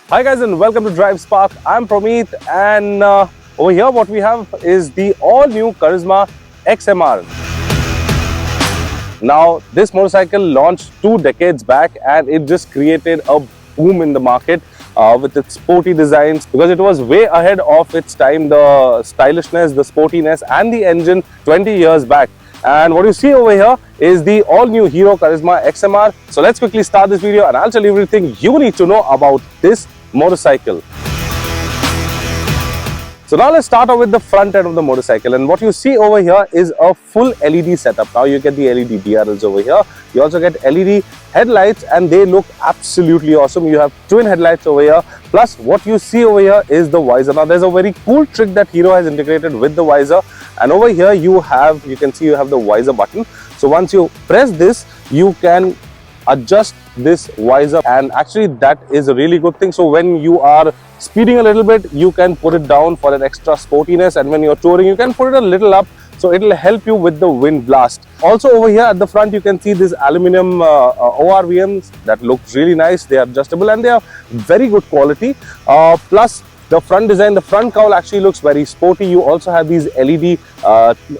Hi guys and welcome to Drive Spark. I'm Promeet and over here what we have is the all new Karizma XMR. Now this motorcycle launched 2 decades back and it just created a boom in the market with its sporty designs because it was way ahead of its time, the stylishness, the sportiness and the engine 20 years back. And what you see over here is the all new Hero Karizma XMR. So let's quickly start this video and I'll tell you everything you need to know about this motorcycle. So now let's start off with the front end of the motorcycle, and what you see over here is a full LED setup. Now you get the LED DRLs over here. You also get LED headlights and they look absolutely awesome. You have twin headlights over here. Plus what you see over here is the visor. Now there's a very cool trick that Hero has integrated with the visor, and over here you can see you have the visor button. So once you press this, you can adjust this visor, and actually that is a really good thing. So when you are speeding a little bit, you can put it down for an extra sportiness, and when you're touring you can put it a little up, so it will help you with the wind blast. Also over here at the front you can see these aluminum ORVMs that look really nice. They are adjustable and they are very good quality. Plus the front design, the front cowl actually looks very sporty. You also have these LED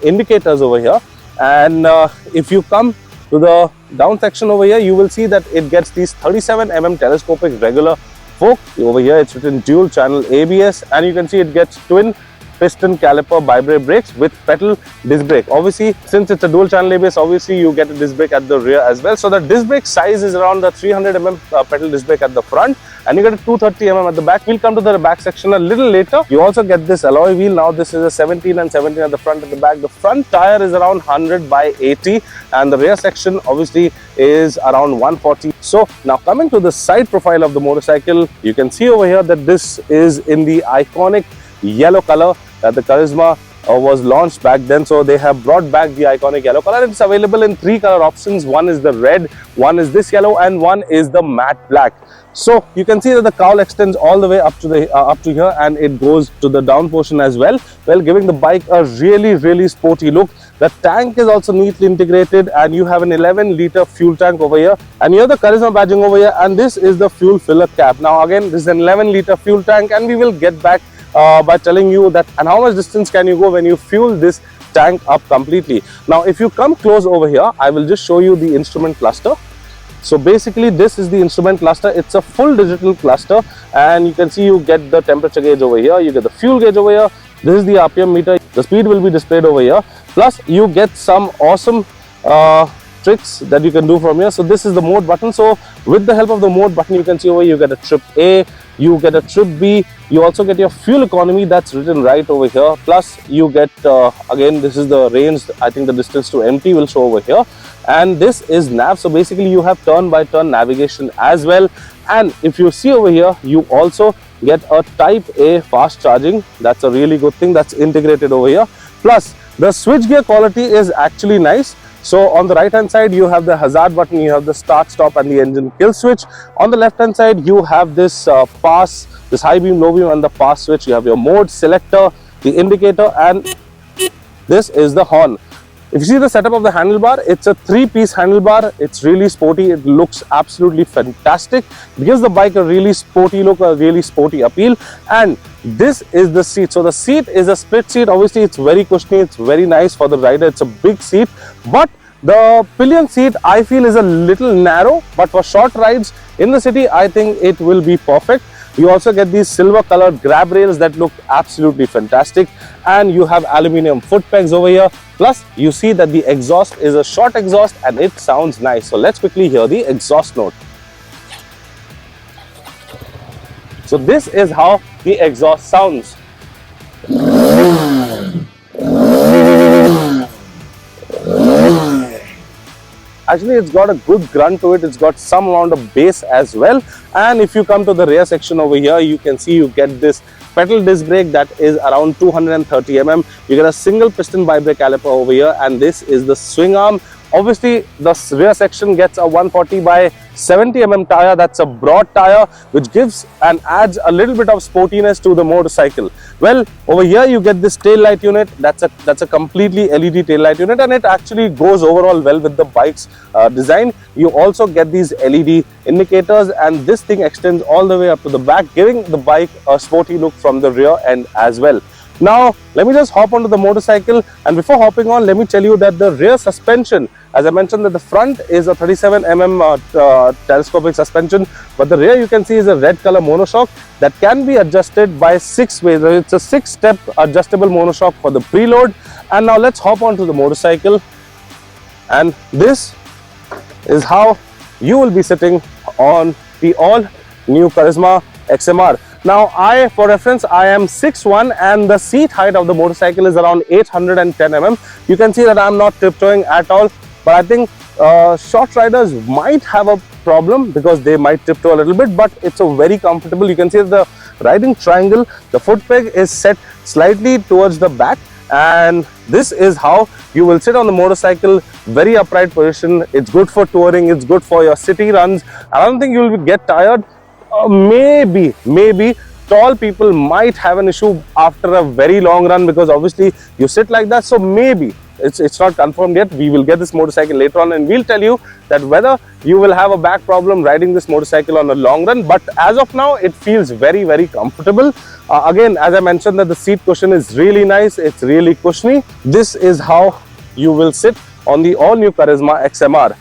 indicators over here, and if you come to the down section over here, you will see that it gets these 37mm telescopic regular fork. Over here it's written dual channel ABS, and you can see it gets twin piston caliper bi-brake brakes with pedal disc brake. Obviously since it's a dual channel ABS, obviously you get a disc brake at the rear as well. So the disc brake size is around the 300mm pedal disc brake at the front, and you get a 230mm at the back. We'll come to the back section a little later. You also get this alloy wheel. Now this is a 17 and 17 at the front and the back. The front tire is around 100 by 80 and the rear section obviously is around 140. So now coming to the side profile of the motorcycle, you can see over here that this is in the iconic yellow color that the Karizma was launched back then. So they have brought back the iconic yellow color. It's available in 3 color options. One is the red, one is this yellow, and one is the matte black. So you can see that the cowl extends all the way up to here, and it goes to the down portion as well, giving the bike a really sporty look. The tank is also neatly integrated, and you have an 11-liter fuel tank over here, and you have the Karizma badging over here, and this is the fuel filler cap. Now again, this is an 11-liter fuel tank, and we will get back by telling you that and how much distance can you go when you fuel this tank up completely. Now if you come close over here, I will just show you the instrument cluster. So basically this is the instrument cluster. It's a full digital cluster, and you can see you get the temperature gauge over here, you get the fuel gauge over here, this is the RPM meter, the speed will be displayed over here, plus you get some awesome tricks that you can do from here. So this is the mode button. So with the help of the mode button, you can see over here you get a trip A, you get a trip B, you also get your fuel economy that's written right over here, plus you get again this is the range. I think the distance to empty will show over here, and this is nav. So basically you have turn by turn navigation as well, and if you see over here you also get a type A fast charging. That's a really good thing that's integrated over here. Plus the switch gear quality is actually nice. So on the right hand side you have the hazard button, you have the start stop and the engine kill switch. On the left hand side you have this pass, this high beam, low beam and the pass switch. You have your mode selector, the indicator, and this is the horn. If you see the setup of the handlebar, it's a 3-piece handlebar. It's really sporty. It looks absolutely fantastic. It gives the bike a really sporty look, a really sporty appeal. And this is the seat. So the seat is a split seat. Obviously it's very cushiony, it's very nice for the rider. It's a big seat, but the pillion seat I feel is a little narrow, but for short rides in the city I think it will be perfect. You also get these silver colored grab rails that look absolutely fantastic, and you have aluminium foot pegs over here. Plus you see that the exhaust is a short exhaust and it sounds nice. So let's quickly hear the exhaust note. So this is how the exhaust sounds. Actually it's got a good grunt to it, it's got some amount of bass as well. And if you come to the rear section over here, you can see you get this pedal disc brake that is around 230mm. You get a single piston bi-brake caliper over here, and this is the swing arm Obviously, the rear section gets a 140 by 70 tire. That's a broad tire, which gives and adds a little bit of sportiness to the motorcycle. Well, over here you get this tail light unit. That's a completely LED tail light unit, and it actually goes overall well with the bike's design. You also get these LED indicators, and this thing extends all the way up to the back, giving the bike a sporty look from the rear end as well. Now, let me just hop onto the motorcycle, and before hopping on, let me tell you that the rear suspension, as I mentioned, that the front is a 37 telescopic suspension, but the rear you can see is a red color monoshock that can be adjusted by 6 ways. It's a 6-step adjustable monoshock for the preload. And now let's hop onto the motorcycle, and this is how you will be sitting on the all new Karizma XMR. Now, for reference, I am 6'1", and the seat height of the motorcycle is around 810 mm. You can see that I'm not tiptoeing at all, but I think short riders might have a problem because they might tiptoe a little bit, but it's a very comfortable. You can see the riding triangle, the foot peg is set slightly towards the back, and this is how you will sit on the motorcycle. Very upright position. It's good for touring, it's good for your city runs. I don't think you will get tired. Maybe tall people might have an issue after a very long run, because obviously you sit like that. So maybe it's not confirmed yet. We will get this motorcycle later on, and we'll tell you that whether you will have a back problem riding this motorcycle on a long run. But as of now, it feels very comfortable. Again, as I mentioned, that the seat cushion is really nice. It's really cushiony. This is how you will sit on the all new Karizma XMR.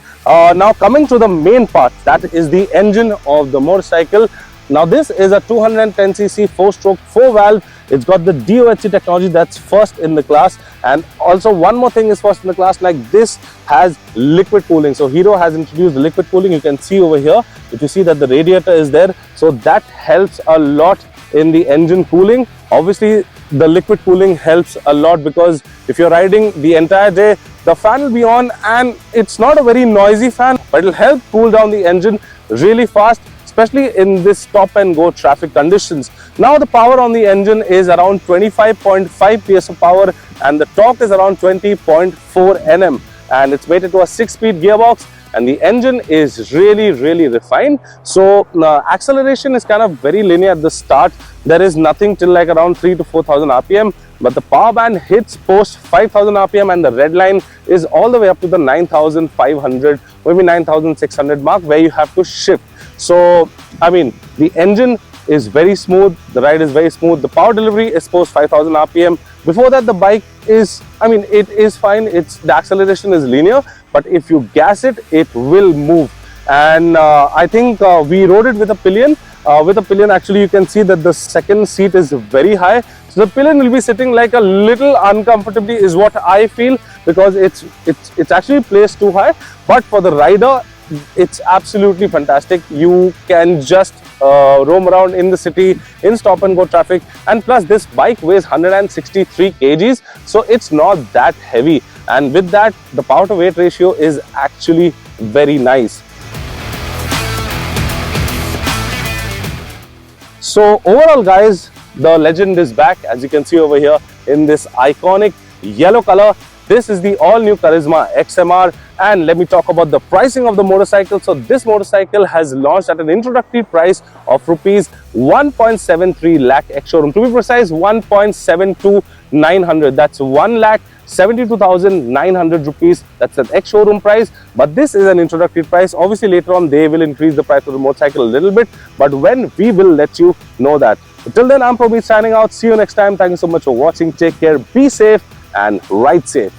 Now coming to the main part, that is the engine of the motorcycle. Now this is a 210cc 4-stroke 4-valve. It's got the DOHC technology that's first in the class, and also one more thing is first in the class, like this has liquid cooling. So Hero has introduced liquid cooling. You can see over here, if you see that the radiator is there, so that helps a lot in the engine cooling. Obviously the liquid cooling helps a lot because if you're riding the entire day, the fan will be on, and it's not a very noisy fan, but it'll help cool down the engine really fast, especially in this stop and go traffic conditions. Now the power on the engine is around 25.5 PS of power, and the torque is around 20.4 Nm, and it's mated to a 6-speed gearbox, and the engine is really refined. So acceleration is kind of very linear at the start. There is nothing till like around 3,000 to 4,000 RPM, but the power band hits post 5,000 RPM, and the red line is all the way up to the 9,500, maybe 9,600 mark, where you have to shift. So I mean, the engine is very smooth, the ride is very smooth. The power delivery is post 5,000 RPM. Before that, the bike is, I mean, it is fine. The acceleration is linear, but if you gas it, it will move. And I think we rode it with a pillion. With a pillion, actually, you can see that the second seat is very high. So the pillion will be sitting like a little uncomfortably, is what I feel, because it's actually placed too high. But for the rider, it's absolutely fantastic. You can just roam around in the city in stop and go traffic, and plus this bike weighs 163 kgs, so it's not that heavy, and with that the power to weight ratio is actually very nice. So overall, guys, the legend is back, as you can see over here in this iconic yellow color. This is the all new Karizma XMR, and let me talk about the pricing of the motorcycle. So this motorcycle has launched at an introductory price of rupees 1.73 lakh ex-showroom. To be precise, 1.72900. That's 1,72,900 rupees. That's an ex-showroom price, but this is an introductory price. Obviously later on they will increase the price of the motorcycle a little bit, but when, we will let you know that. Till then, I'm Promeet signing out. See you next time. Thank you so much for watching. Take care, be safe and ride safe.